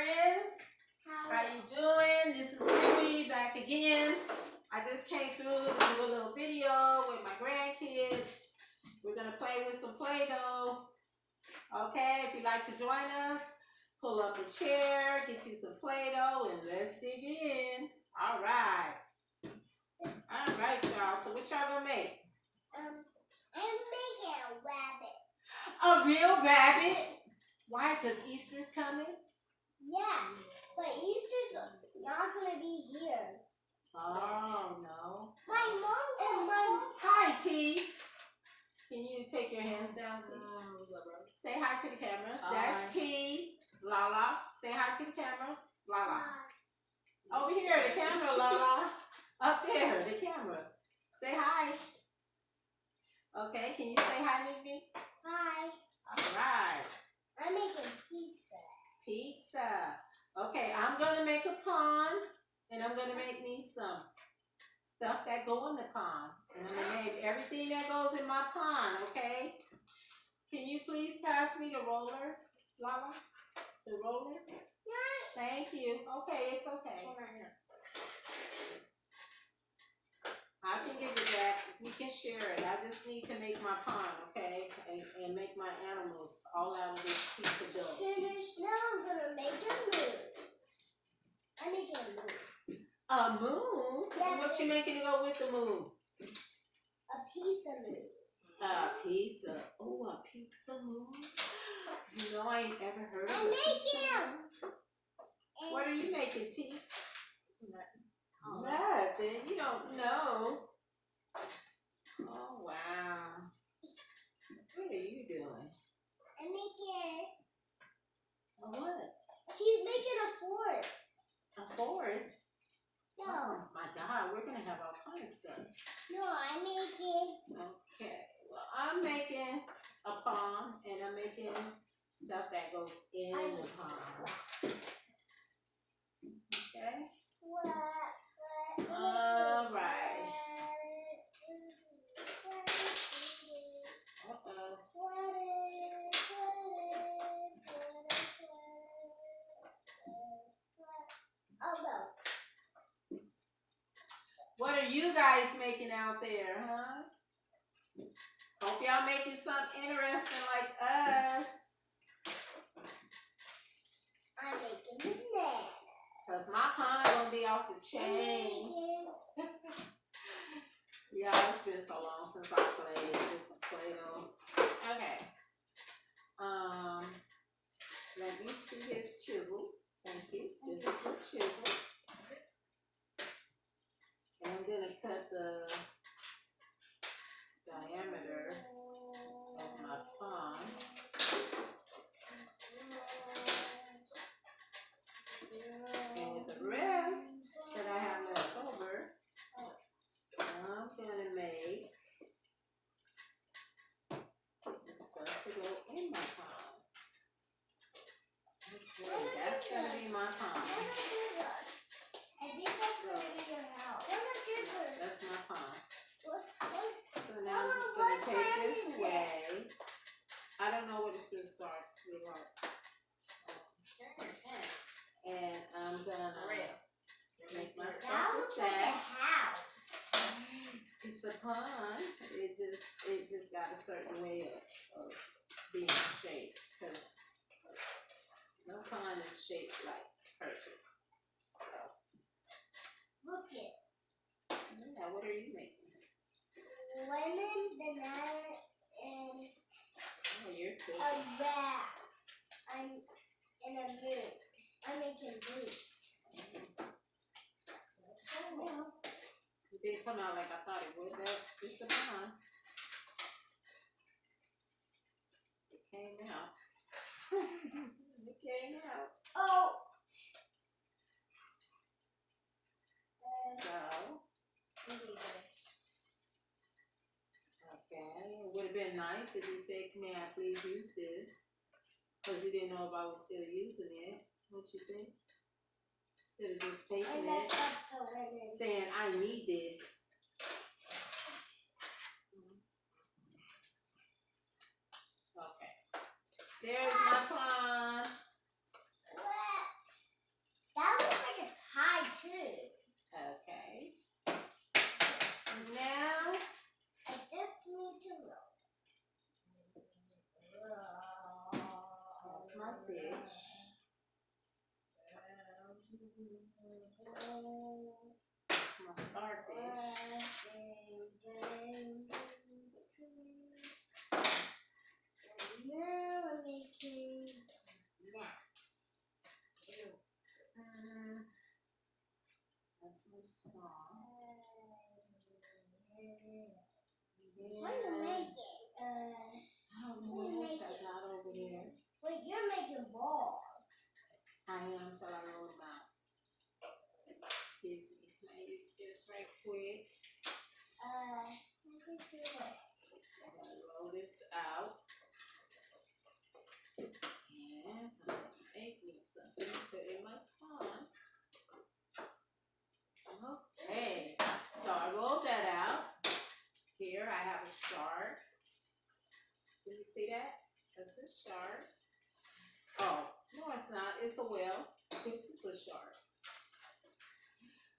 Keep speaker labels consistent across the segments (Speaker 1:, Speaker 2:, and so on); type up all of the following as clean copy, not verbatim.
Speaker 1: friends. How you doing? This is Mary back again. I just came through to do a little video with my grandkids. We're going to play with some Play-Doh. Okay, if you'd like to join us, pull up a chair, get you some Play-Doh, and let's dig in. All right. All right, y'all. So what y'all going to make?
Speaker 2: I'm making a rabbit.
Speaker 1: A real rabbit? Why? Because Easter's coming?
Speaker 2: Yeah, but Easter's not going to be here.
Speaker 1: Oh, no.
Speaker 2: My mom and my...
Speaker 1: Hi, T. Can you take your hands down, T? What's up, bro? Say hi to the camera. Hi. That's T. Lala. Say hi to the camera. Lala. Over here, the camera, Lala. Up there, the camera. Say hi. Okay, can you say hi, Nick?
Speaker 2: Hi.
Speaker 1: All right.
Speaker 2: I'm making pizza.
Speaker 1: Pizza. Okay, I'm going to make a pond, and I'm going to make me some stuff that go in the pond. And I'm going to make everything that goes in my pond, okay? Can you please pass me the roller, Lala? The roller?
Speaker 2: No.
Speaker 1: Thank you. Okay, it's okay. I can give it back. We can share it. I just need to make my pond, okay? And make my animals all out of this piece of dough.
Speaker 2: Finish. Now I'm going to make a moon. I'm making a moon.
Speaker 1: A moon?
Speaker 2: Yeah.
Speaker 1: What you making to go with the moon?
Speaker 2: A pizza moon.
Speaker 1: A pizza. Oh, a pizza moon? You know, I ain't ever heard of
Speaker 2: I'm
Speaker 1: a
Speaker 2: making
Speaker 1: pizza
Speaker 2: them.
Speaker 1: moon. What are you making, T? Nothing. You don't know. Oh, wow. What are you doing?
Speaker 2: I'm making...
Speaker 1: A what?
Speaker 2: She's making a forest.
Speaker 1: A forest?
Speaker 2: No.
Speaker 1: Oh, my God. We're going to have all kinds of stuff.
Speaker 2: No, I'm making...
Speaker 1: Okay. Well, I'm making a pond, and I'm making stuff that goes in the pond. Okay? All right. Uh-oh.
Speaker 2: Oh, no.
Speaker 1: What are you guys making out there, huh? Hope y'all making something interesting like us.
Speaker 2: I'm making banana.
Speaker 1: Because my pond gonna be off the chain. Yeah, it's been so long since I played. Just Play-Doh. Okay. Let me see his chisel. Thank you. This is a chisel. And I'm gonna cut the diameter of my pond. And with the rest that I have left over, I'm gonna make stuff to go in my pond. Okay, that's gonna be my pond.
Speaker 2: I think that's going to be your house.
Speaker 1: That's my pond. So now I'm just gonna take this away. I don't know what it says, sorry, sweetheart. And I'm gonna make my stuff
Speaker 2: That
Speaker 1: with
Speaker 2: looks like a
Speaker 1: that.
Speaker 2: house.
Speaker 1: It's a pond. It just got a certain way of being shaped, because no pond is shaped like perfect. So
Speaker 2: Look it.
Speaker 1: yeah, what are you making?
Speaker 2: Lemon, banana, and
Speaker 1: Oh, you're cool.
Speaker 2: a rat. I'm in a moon. I'm making moon.
Speaker 1: Well, it didn't come out like I thought it would. It's a pond. It came out. It came out.
Speaker 2: Oh.
Speaker 1: So, okay, it would have been nice if you said, "May I please use this?" Because you didn't know if I was still using it. What you think? Instead of just
Speaker 2: I
Speaker 1: taking
Speaker 2: messed
Speaker 1: it,
Speaker 2: up the lemon.
Speaker 1: saying, "I need this." Okay, there's my pond.
Speaker 2: What?
Speaker 1: fish. That's my starfish.
Speaker 2: Now I'm making
Speaker 1: That's my small.
Speaker 2: What are you making?
Speaker 1: I don't know what else I got over there.
Speaker 2: Wait, you're making balls.
Speaker 1: I am till I roll them out. Excuse me, can I use this right quick?
Speaker 2: What is it?
Speaker 1: I'm gonna roll this out. And I'm gonna make me something to put in my pan. Okay, so I rolled that out. Here I have a shark. Can you see that? That's a shark. Oh, no it's not. It's a whale. This is a shark.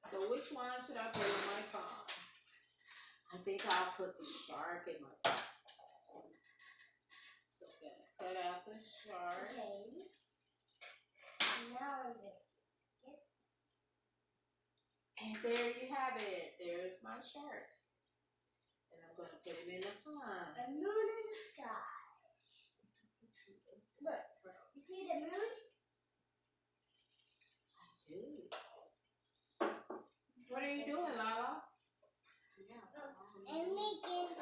Speaker 1: So which one should I put in my pan? I think I'll put the shark in my pan. So I'm gonna cut out the shark.
Speaker 2: Okay. Now I'm going.
Speaker 1: And there you have it. There's my shark. And I'm gonna put him in the pond.
Speaker 2: A moon in the sky. Look, you see the moon?
Speaker 1: I do. What are you doing, Lala? Yeah.
Speaker 2: I'm making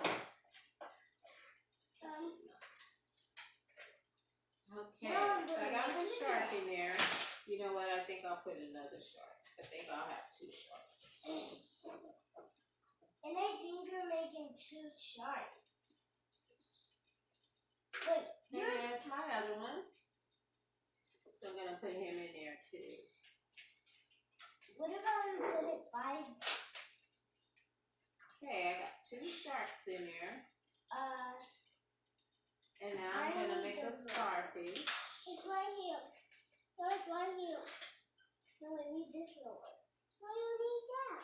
Speaker 1: Okay, so I got a shark in there. You know what? I think I'll put another shark. I think I'll have two sharks.
Speaker 2: and I think you're making two sharks. Wait,
Speaker 1: And there's my other one. So I'm gonna put him in there too.
Speaker 2: what about we put it by
Speaker 1: Okay, I got two sharks in there. And now I'm
Speaker 2: I
Speaker 1: gonna
Speaker 2: need
Speaker 1: make a
Speaker 2: the
Speaker 1: starfish.
Speaker 2: it's right here. No, it's right here. No, I need this roller. Why do you need that?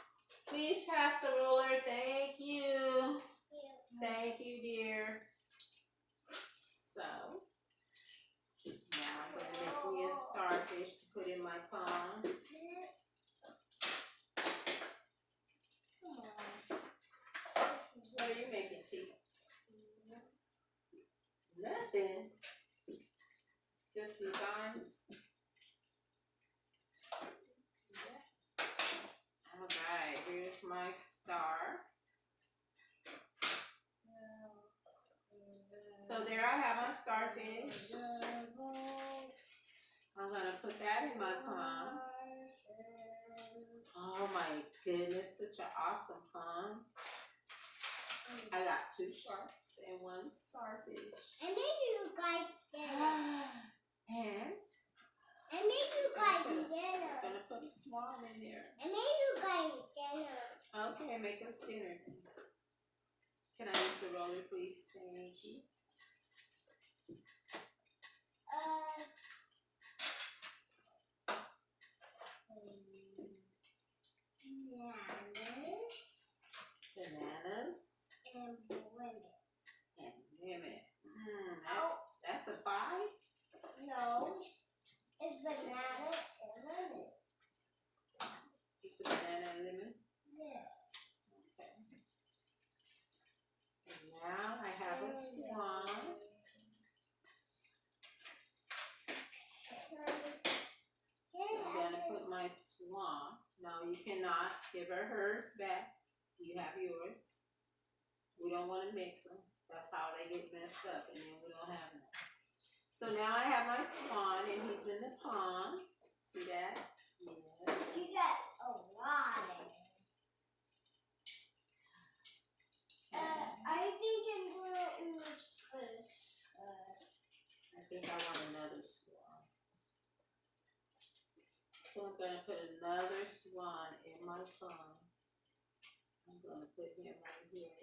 Speaker 1: Please pass the roller. Thank you.
Speaker 2: Here.
Speaker 1: Thank you, dear. So now I'm gonna make me a starfish to put in my pond.
Speaker 2: Come on.
Speaker 1: What are you making, T? Nothing. Just designs. Alright, here's my star. So there I have my starfish. I'm gonna put that in my pond. Oh my goodness, such an awesome pond. I got two sharks and one starfish.
Speaker 2: I made you guys dinner.
Speaker 1: And
Speaker 2: I made you guys
Speaker 1: I'm
Speaker 2: dinner.
Speaker 1: gonna put a swan in there.
Speaker 2: I made you guys dinner.
Speaker 1: Okay, make us dinner. Can I use the roller, please? Thank you. Bananas
Speaker 2: And lemon.
Speaker 1: and lemon.
Speaker 2: Oh,
Speaker 1: That's a pie?
Speaker 2: no. It's banana and lemon.
Speaker 1: Just a banana and lemon?
Speaker 2: Yeah.
Speaker 1: Okay. And now I have a swan. So I'm gonna put my swan. No, you cannot. Give her hers back. You have yours. We don't want to mix them. That's how they get messed up, and then we don't have them. So now I have my swan, and he's in the pond. See that? Yes.
Speaker 2: You got a lot. I think I'm gonna use this.
Speaker 1: I think I want another swan. So I'm gonna put another swan in my pond. I'm gonna put him right here.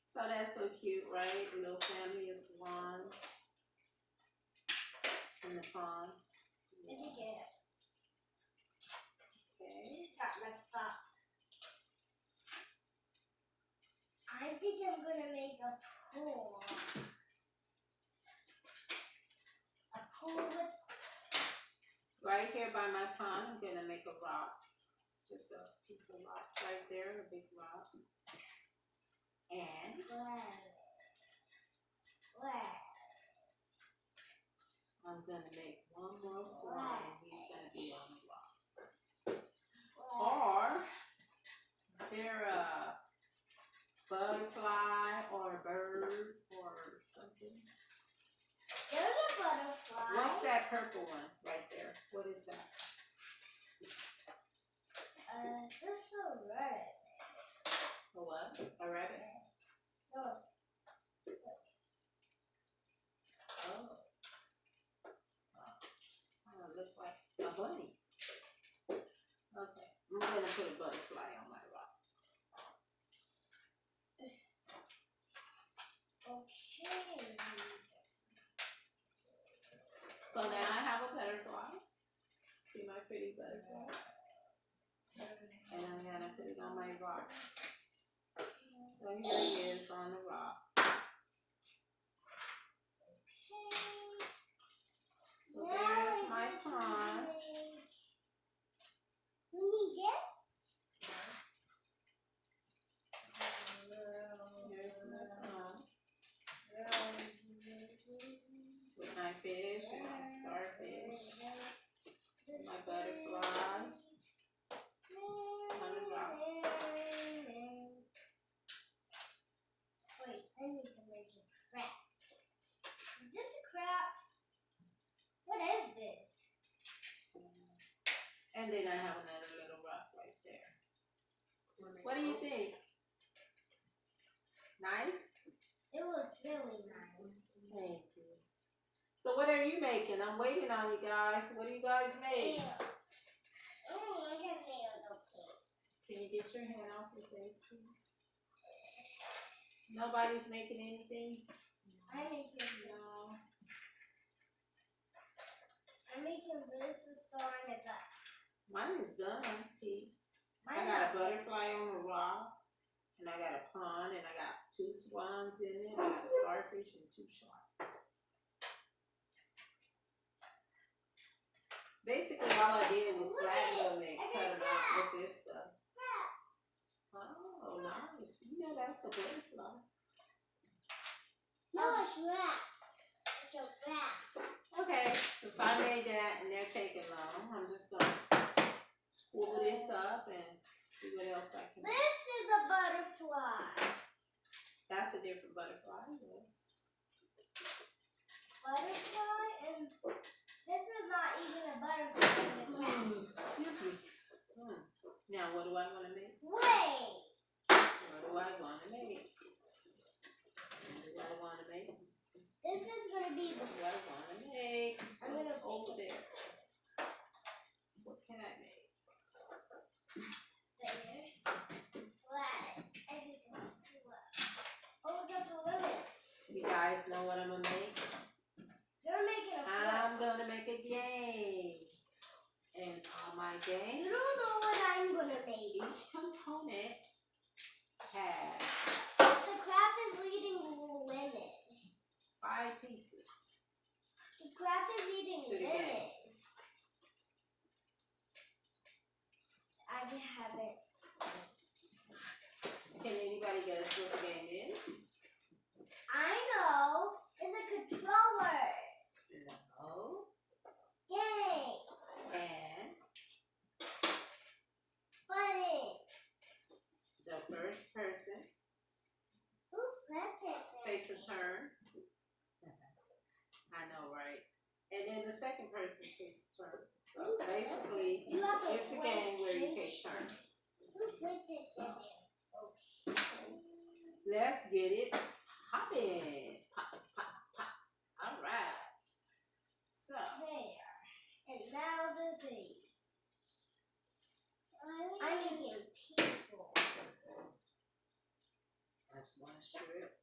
Speaker 1: So that's so cute, right? A little family of swans in the pond.
Speaker 2: Let me get it.
Speaker 1: Okay.
Speaker 2: Got messed up. think I'm gonna make a pool. A pool with.
Speaker 1: Right here by my pond, I'm gonna make a rock. It's just a piece of rock right there, a big rock. And I'm gonna make one more slime. He's gonna be on the rock. Or is there a butterfly or a bird or something?
Speaker 2: There's a butterfly.
Speaker 1: What's that purple one right there? What is that?
Speaker 2: There's a rabbit.
Speaker 1: A what? A rabbit?
Speaker 2: No.
Speaker 1: Oh. Oh, it looks like a bunny. Okay, I'm gonna put a butterfly on my rock.
Speaker 2: Okay.
Speaker 1: So now I have a butterfly. See my pretty butterfly? And I'm gonna put it on my rock. So here he is on the rock. So there's my pond.
Speaker 2: You need this?
Speaker 1: Here's my pond. With my fish and my starfish. And my butterfly. On the rock.
Speaker 2: Wait, I need to make a crab. Is this a crab? What is this?
Speaker 1: And then I have another little rock right there. What do you think? Nice?
Speaker 2: It looks really nice.
Speaker 1: Thank you. So what are you making? I'm waiting on you guys. What do you guys make?
Speaker 2: Oh, I can make a little cake.
Speaker 1: Can you get your hand off your face, please? Nobody's making anything?
Speaker 2: I'm making
Speaker 1: No.
Speaker 2: this a star and a duck.
Speaker 1: Mine is done, T. I
Speaker 2: Mine
Speaker 1: got a butterfly on the rock, and I got a pond, and I got 2 swans in it. I got a starfish and 2 sharks. Basically, all I did was flatten them and cut them out with this stuff. Oh, nice. You know that's a butterfly.
Speaker 2: No, it's rat. It's a rat.
Speaker 1: Okay, since I made that and they're taking long, I'm just going to squivel this up and see what else I can do.
Speaker 2: This is a butterfly.
Speaker 1: That's a different butterfly, yes.
Speaker 2: Butterfly, and this is not even a butterfly.
Speaker 1: Excuse me. Now, what do I want to make?
Speaker 2: Wait.
Speaker 1: What do I want to make? What do I want to make?
Speaker 2: This is going to be
Speaker 1: What do I want to make?
Speaker 2: I'm
Speaker 1: What's
Speaker 2: gonna
Speaker 1: over there? What can I make?
Speaker 2: there. Flat. Everything flat. Oh, that's a lemon.
Speaker 1: You guys know what I'm going to make?
Speaker 2: You're making a flat.
Speaker 1: I'm going to make a game. And on my game,
Speaker 2: You don't know what I'm going to make.
Speaker 1: each component has
Speaker 2: The crab is eating lemon.
Speaker 1: 5 pieces.
Speaker 2: The crab is eating
Speaker 1: To the
Speaker 2: lemon.
Speaker 1: game.
Speaker 2: I have it.
Speaker 1: Can anybody guess what the game is?
Speaker 2: I know. It's a controller.
Speaker 1: No.
Speaker 2: Game.
Speaker 1: And
Speaker 2: Button.
Speaker 1: the first person
Speaker 2: Who put this in?
Speaker 1: takes a turn. I know, right? And then the second person takes a turn. So basically,
Speaker 2: You have to
Speaker 1: it's a game where you take turns.
Speaker 2: Who put this in there?
Speaker 1: Let's get it poppin'. Pop, pop, pop. All right. So,
Speaker 2: There. And now the baby. I'm making people.
Speaker 1: that's 1 strip.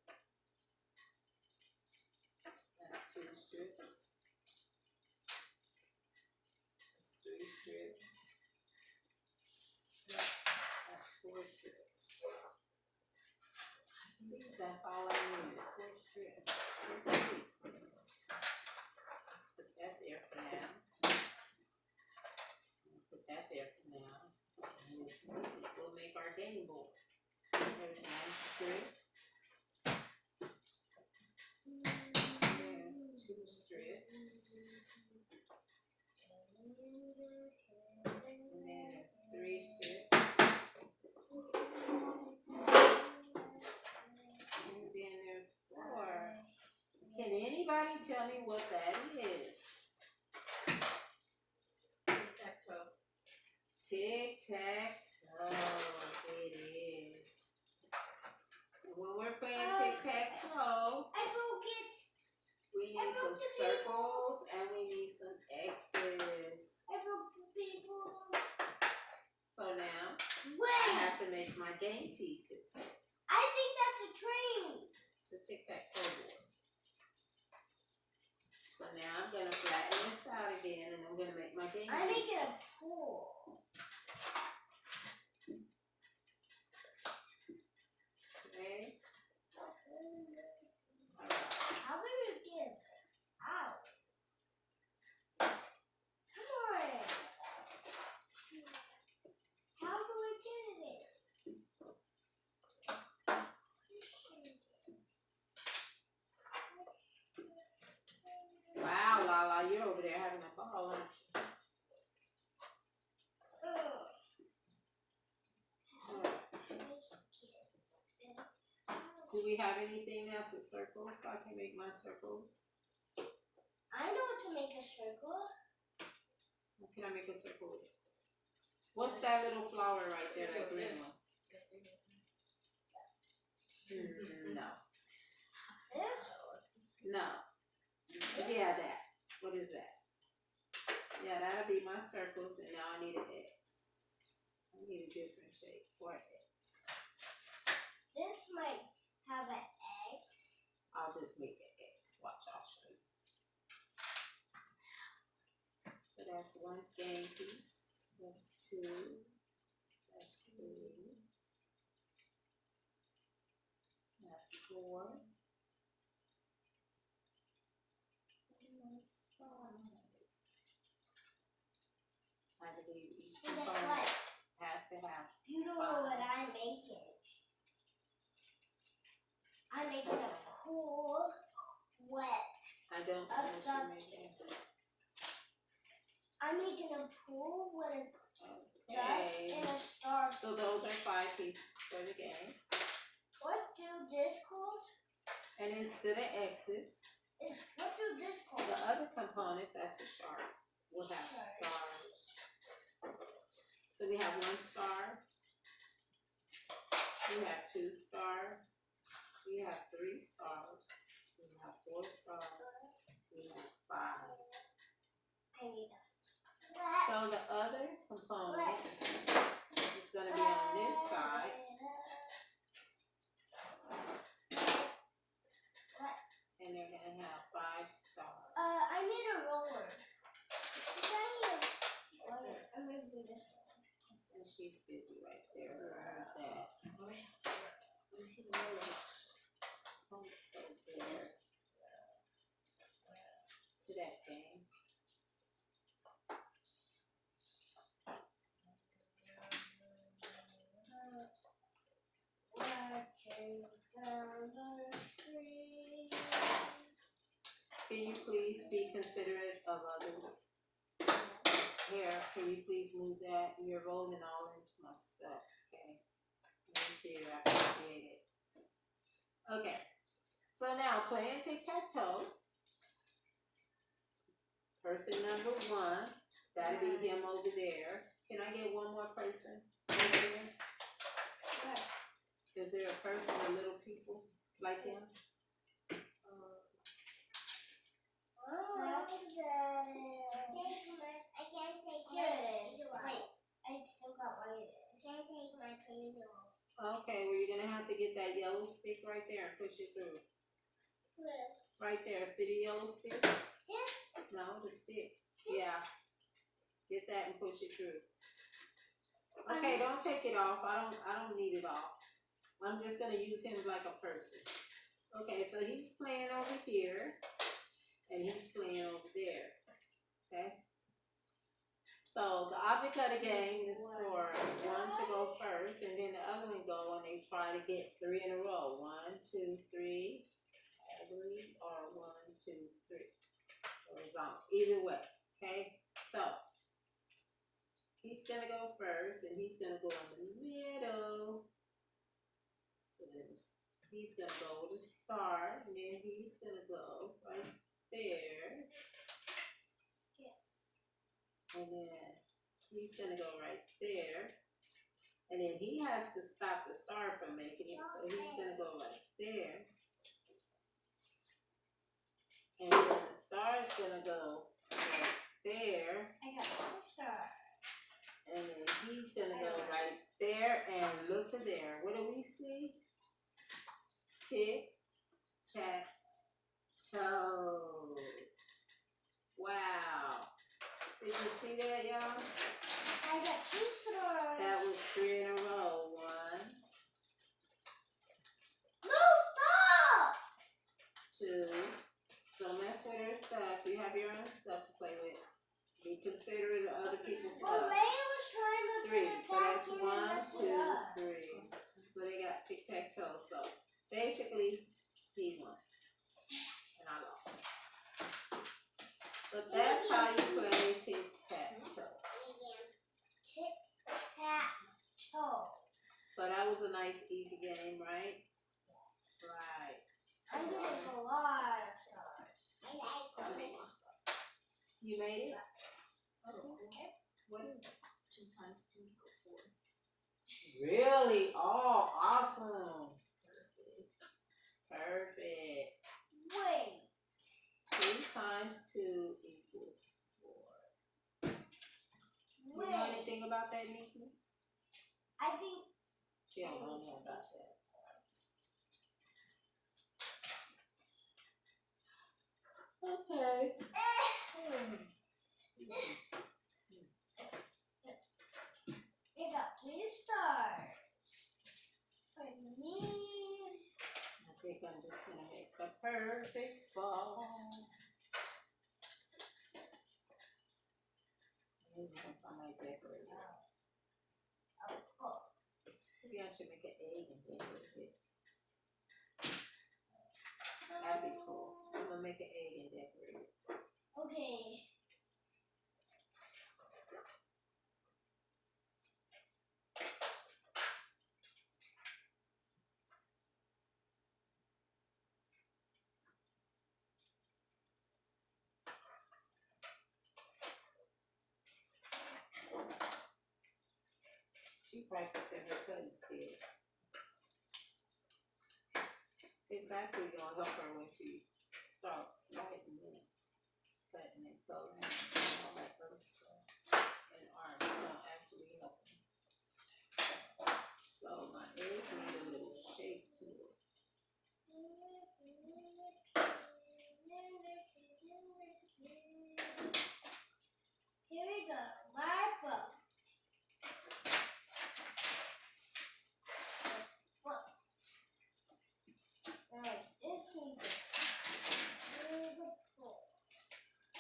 Speaker 1: That's 2 strips. That's 3 strips. That's 4 strips. That's all I need is 4 strips. Let's see. Let's put that there for now. Put that there for now. And let's see. We'll make our game board. There's 1 strip. There's 2 strips. And then there's 3 strips. And then there's 4. Can anybody tell me what that is?
Speaker 3: Tic-tac-toe.
Speaker 1: Tic-tac-toe. It is. When we're playing tic-tac-toe,
Speaker 2: I broke it.
Speaker 1: we need some circles and we need some X's.
Speaker 2: I broke the people.
Speaker 1: So now, I
Speaker 2: Wait.
Speaker 1: have to make my game pieces.
Speaker 2: I think that's a train.
Speaker 1: It's a tic-tac-toe board. So now I'm going to flatten this out again and I'm going to make my game
Speaker 2: I'm
Speaker 1: pieces.
Speaker 2: making a pool.
Speaker 1: Okay.
Speaker 2: How do you get it out? Come on. How do I get it in?
Speaker 1: Wow, Lala, you're over there having a ball, aren't you? Do we have anything else with circles? So I can make my circles.
Speaker 2: I know how to make a circle.
Speaker 1: What can I make a circle with? What's that little flower right there, that green one? No.
Speaker 2: This?
Speaker 1: No. Yeah, that. What is that? Yeah, that'll be my circles, and now I need an X. I need a different shape for an X.
Speaker 2: This might have an X.
Speaker 1: I'll just make an X. Watch, I'll show you. So that's 1 game piece. That's 2. That's 3. That's 4. And that's 5. I believe each
Speaker 2: And guess
Speaker 1: component
Speaker 2: what?
Speaker 1: has to have.
Speaker 2: You don't know what I'm making. I'm making a pool wet.
Speaker 1: I don't know what you're making.
Speaker 2: I'm making a pool with a duck
Speaker 1: Okay.
Speaker 2: and a star.
Speaker 1: So those are 5 pieces for the game.
Speaker 2: What do this called?
Speaker 1: And instead of X's,
Speaker 2: What do this called?
Speaker 1: the other component, that's a shark, will have
Speaker 2: Shark.
Speaker 1: stars. So we have 1 star. We have 2 stars. We have 3 stars. We have 4 stars. We have 5.
Speaker 2: I need a flat.
Speaker 1: So the other component is going to be on this side. And they're going to have 5 stars.
Speaker 2: I need a roller. Is that here? I'm going to do this one.
Speaker 1: So she's busy right there. Like that. Let me see the MIRAGE. So there. To that game.
Speaker 2: Watching down the street.
Speaker 1: Can you please be considerate of others? Here, can you please move that? You're rolling all into my stuff, okay? Thank you, I appreciate it. Okay, so now playing tic-tac-toe. Person number 1, that'll be him over there. Can I get one more person over there? Is there a person or little people like him?
Speaker 2: I can't take my Wait, I still got one. I can't take my Play-Doh.
Speaker 1: Okay, well you're gonna have to get that yellow stick right there and push it through.
Speaker 2: Where?
Speaker 1: Right there, see the yellow stick?
Speaker 2: This?
Speaker 1: No, the stick. Yeah. Get that and push it through. Okay, don't take it off. I don't need it off. I'm just gonna use him like a person. Okay, so he's playing over here, and he's playing over there. Okay. So the object of the game is for one to go first, and then the other one go, and they try to get 3 in a row. 1, 2, 3, I believe, or 1, 2, 3, horizontal. Either way. Okay. So he's gonna go first, and he's gonna go in the middle. So then he's gonna go with a star, and then he's gonna go right there. And then he's gonna go right there. And then he has to stop the star from making it. So he's gonna go right there. And then the star is gonna go right there.
Speaker 2: I got one star.
Speaker 1: And then he's gonna go right there. And look at there. What do we see? Tick, tack, toe. Wow. Did you see that, y'all?
Speaker 2: I got 2 stars.
Speaker 1: That was 3 in a row. 1,
Speaker 2: No, stop!
Speaker 1: 2. Don't mess with her stuff. You have your own stuff to play with. Be considerate of other people's
Speaker 2: Well,
Speaker 1: stuff.
Speaker 2: Ray was trying to
Speaker 1: 3. So that's
Speaker 2: attack you
Speaker 1: 1,
Speaker 2: and mess it
Speaker 1: 2,
Speaker 2: up.
Speaker 1: 3. But they got tic-tac-toe. So basically, he won. And I lost. But that's how you play tic-tac-toe.
Speaker 2: Tic-tac-toe.
Speaker 1: So that was a nice, easy game, right? Right.
Speaker 2: I'm getting a lot of stars.
Speaker 1: I made my stuff. You made it? Okay. What is it?
Speaker 2: 2 times 2 equals 4.
Speaker 1: Really? Oh, awesome. Perfect.
Speaker 2: Wait.
Speaker 1: 2 times 2 equals 4. You know anything about that, Nikki?
Speaker 2: I think
Speaker 1: She don't know anything about that. Okay.
Speaker 2: it got 3 stars. For me.
Speaker 1: I think I'm just gonna make the perfect ball. Maybe I might decorate it. Maybe I should make an egg and decorate it. That'd be cool. I'm gonna make an egg and decorate it.
Speaker 2: Okay.
Speaker 1: She practicing her cutting skills. It's actually gonna help her when she start writing and cutting and coloring and all that other stuff. And art, it's gonna actually help me. So my egg need a little shape to it.
Speaker 2: Here we go. Marble. Alright, this is beautiful.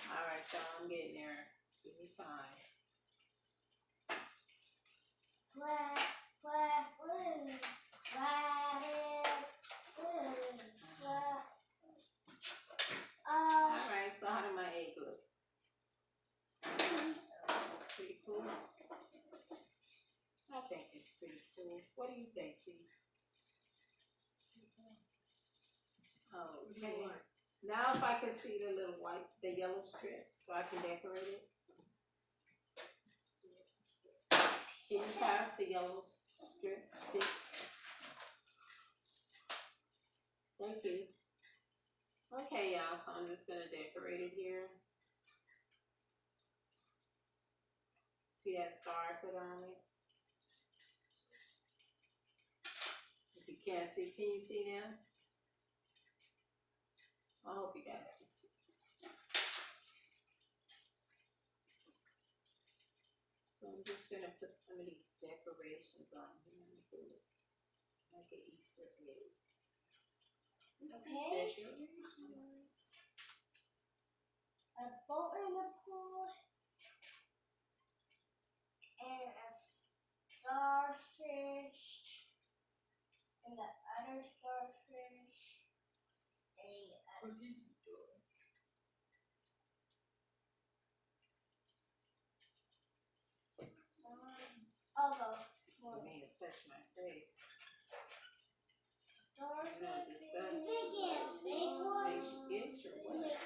Speaker 1: Alright, y'all, I'm getting there. Give me time.
Speaker 2: Flat, flat, blue. Flat, blue. Flat.
Speaker 1: Alright, so how do my egg look? Pretty cool? I think it's pretty cool. What do you think, T? Oh, okay. Now if I can see the little white, the yellow strip, so I can decorate it. Can you pass the yellow strip sticks? Thank you. Okay, y'all, so I'm just gonna decorate it here. See that star I put on it? If you can't see, can you see now? I hope you guys can see. So I'm just gonna put some of these decorations on here and do it Like an Easter egg.
Speaker 2: Okay.
Speaker 1: Decorations.
Speaker 2: A boat in the pool and a starfish and the other starfish.
Speaker 1: I mean to touch my face.
Speaker 2: Starfish.
Speaker 1: You know this stuff
Speaker 2: Big one.
Speaker 1: makes you itch or what?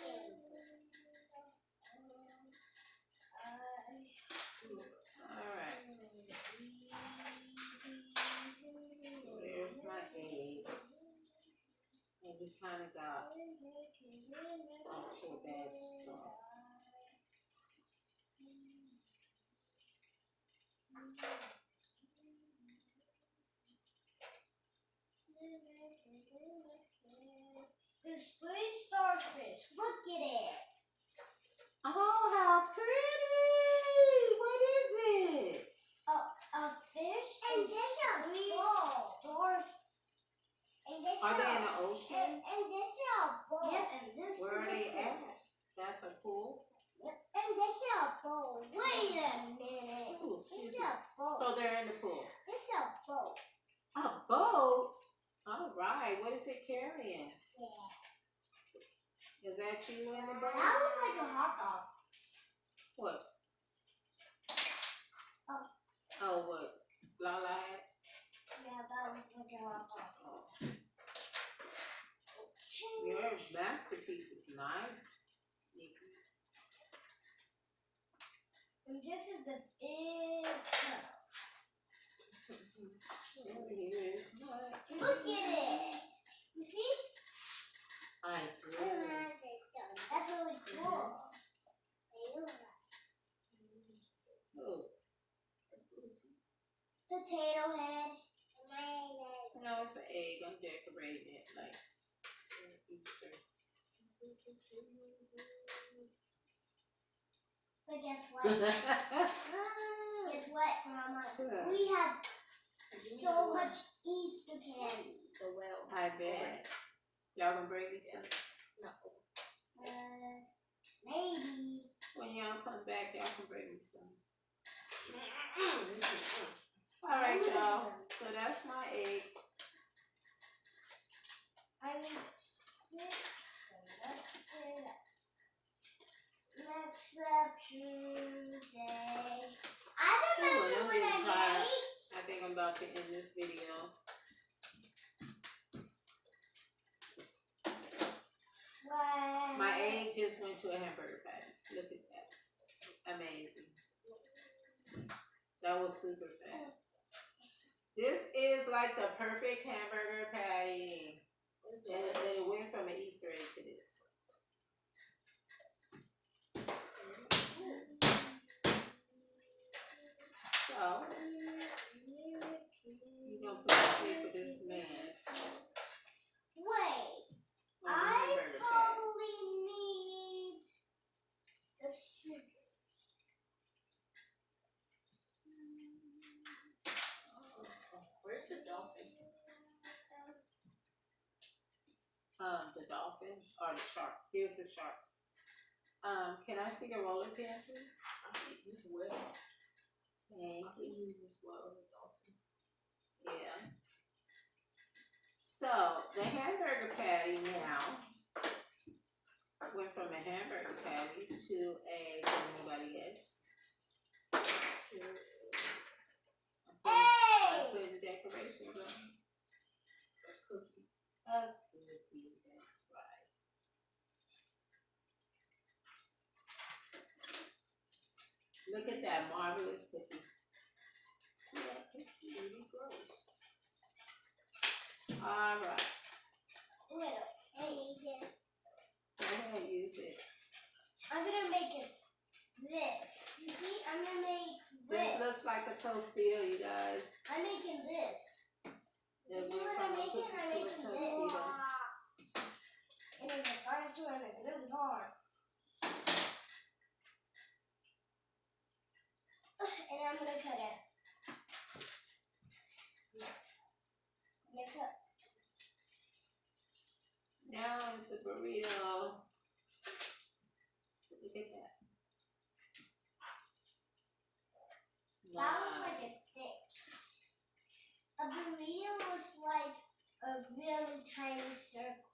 Speaker 1: Alright. So there's my egg. And we kind of got off to a bad start.
Speaker 2: There's 3 starfish. Look at it.
Speaker 1: Oh, how pretty! What is it?
Speaker 2: A fish and this a bowl.
Speaker 1: Are they in the ocean?
Speaker 2: And this is a bowl. Yep, and this
Speaker 1: Where are they at? That's a pool?
Speaker 2: Yep. And this is a bowl. Wait a minute.
Speaker 1: Ooh,
Speaker 2: This is a bowl.
Speaker 1: so they're in the pool.
Speaker 2: This is a bowl.
Speaker 1: A boat? All right. What is it carrying?
Speaker 2: Yeah.
Speaker 1: Is that you in the boat?
Speaker 2: That looks like a hot dog.
Speaker 1: What?
Speaker 2: Oh,
Speaker 1: what? Lala hat?
Speaker 2: yeah, that looks like a hot dog.
Speaker 1: Oh. Your masterpiece is nice.
Speaker 2: And this is the big cup.
Speaker 1: Here's my
Speaker 2: Look at it. You see?
Speaker 1: I do.
Speaker 2: That's really cool.
Speaker 1: Oh.
Speaker 2: Potato head.
Speaker 1: No, it's an egg. I'm decorating it like Easter.
Speaker 2: But guess what? Guess what, Mama? We have so much Easter candy.
Speaker 1: I bet. Y'all gonna bring me some?
Speaker 2: No. Maybe.
Speaker 1: When y'all come back, y'all can bring me some. Alright, y'all. So that's my egg.
Speaker 2: I need this. Let's Tuesday. I remember when I made.
Speaker 1: I think I'm about to end this video. My egg just went to a hamburger patty. Look at that. Amazing. That was super fast. This is like the perfect hamburger patty. And it went from an Easter egg to this. So, you're going to put a stick with this man.
Speaker 2: Wait. I probably need the scissors.
Speaker 1: Where's the dolphin? The dolphin or the shark. Here's the shark. Can I see the roller pin, please? I think this well. Thank you. Use this well as a dolphin. Yeah. So the hamburger patty now went from a hamburger patty to a anybody else.
Speaker 2: Hey!
Speaker 1: I put the decorations on. A cookie. A cookie, that's right. Look at that marvelous cookie. See that cookie? Really gross. Alright.
Speaker 2: Little. I need it.
Speaker 1: Go ahead, use it.
Speaker 2: I'm gonna make it this. You see? I'm gonna make this.
Speaker 1: This looks like a Tostito, you guys.
Speaker 2: I'm making this.
Speaker 1: It went from a cookie to a Tostito.
Speaker 2: And it's a dinosaur and it's really hard. And I'm gonna cut it. I'm gonna
Speaker 1: burrito. Look at that.
Speaker 2: That was like a 6. A burrito was like a really tiny circle.